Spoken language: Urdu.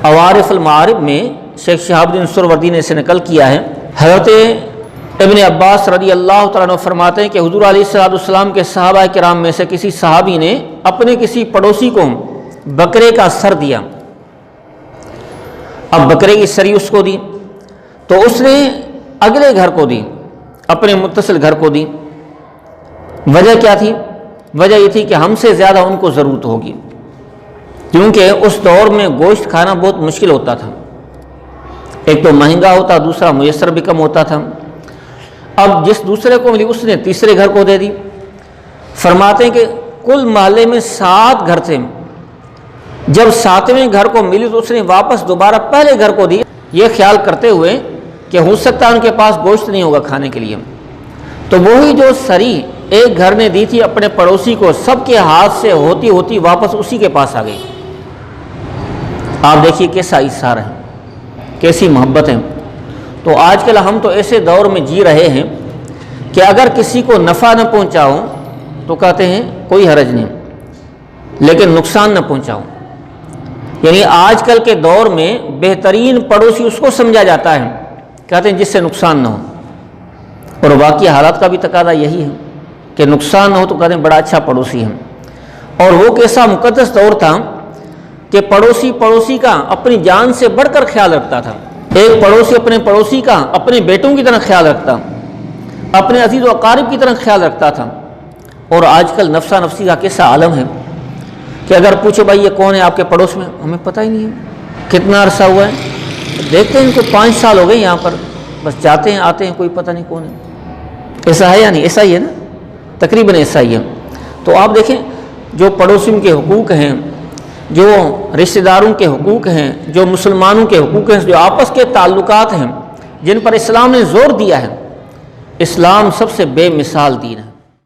عوارف المعارف میں شیخ شہاب الدین سہروردی نے اسے نقل کیا ہے، حضرت ابن عباس رضی اللہ تعالیٰ عنہ فرماتے ہیں کہ حضور علیہ الصلوۃ والسلام کے صحابہ کرام میں سے کسی صحابی نے اپنے کسی پڑوسی کو بکرے کا سر دیا۔ اب بکرے کی سری اس کو دی تو اس نے اگلے گھر کو دی، اپنے متصل گھر کو دی۔ وجہ کیا تھی؟ وجہ یہ تھی کہ ہم سے زیادہ ان کو ضرورت ہوگی، کیونکہ اس دور میں گوشت کھانا بہت مشکل ہوتا تھا، ایک تو مہنگا ہوتا، دوسرا میسر بھی کم ہوتا تھا۔ اب جس دوسرے کو ملی اس نے تیسرے گھر کو دے دی۔ فرماتے ہیں کہ کل محلے میں 7 گھر تھے، جب 7ویں گھر کو ملی تو اس نے واپس دوبارہ پہلے گھر کو دی، یہ خیال کرتے ہوئے کہ ہو سکتا ہے ان کے پاس گوشت نہیں ہوگا کھانے کے لیے۔ تو وہی جو سری ایک گھر نے دی تھی اپنے پڑوسی کو، سب کے ہاتھ سے ہوتی ہوتی واپس اسی کے پاس آ گئی۔ آپ دیکھیے کیسا ایثار ہے، کیسی محبت ہے۔ تو آج کل ہم تو ایسے دور میں جی رہے ہیں کہ اگر کسی کو نفع نہ پہنچاؤ تو کہتے ہیں کوئی حرج نہیں، لیکن نقصان نہ پہنچاؤ۔ یعنی آج کل کے دور میں بہترین پڑوسی اس کو سمجھا جاتا ہے، کہتے ہیں جس سے نقصان نہ ہو، اور واقعی حالات کا بھی تقاضا یہی ہے کہ نقصان نہ ہو تو کہتے ہیں بڑا اچھا پڑوسی ہے۔ اور وہ کیسا مقدس دور تھا کہ پڑوسی کا اپنی جان سے بڑھ کر خیال رکھتا تھا۔ ایک پڑوسی اپنے پڑوسی کا اپنے بیٹوں کی طرح خیال رکھتا، اپنے عزیز و اقارب کی طرح خیال رکھتا تھا۔ اور آج کل نفسا نفسی کا کیسا عالم ہے کہ اگر پوچھو بھائی یہ کون ہے آپ کے پڑوس میں، ہمیں پتہ ہی نہیں ہے کتنا عرصہ ہوا ہے، دیکھتے ہیں ان کو 5 سال ہو گئے یہاں پر، بس جاتے ہیں آتے ہیں، کوئی پتہ نہیں کون ہے۔ ایسا ہے یا نہیں؟ ایسا ہی ہے نا، تقریباً ایسا ہی ہے۔ تو آپ دیکھیں جو پڑوسیوں کے حقوق ہیں، جو رشتہ داروں کے حقوق ہیں، جو مسلمانوں کے حقوق ہیں، جو آپس کے تعلقات ہیں، جن پر اسلام نے زور دیا ہے، اسلام سب سے بے مثال دین ہے۔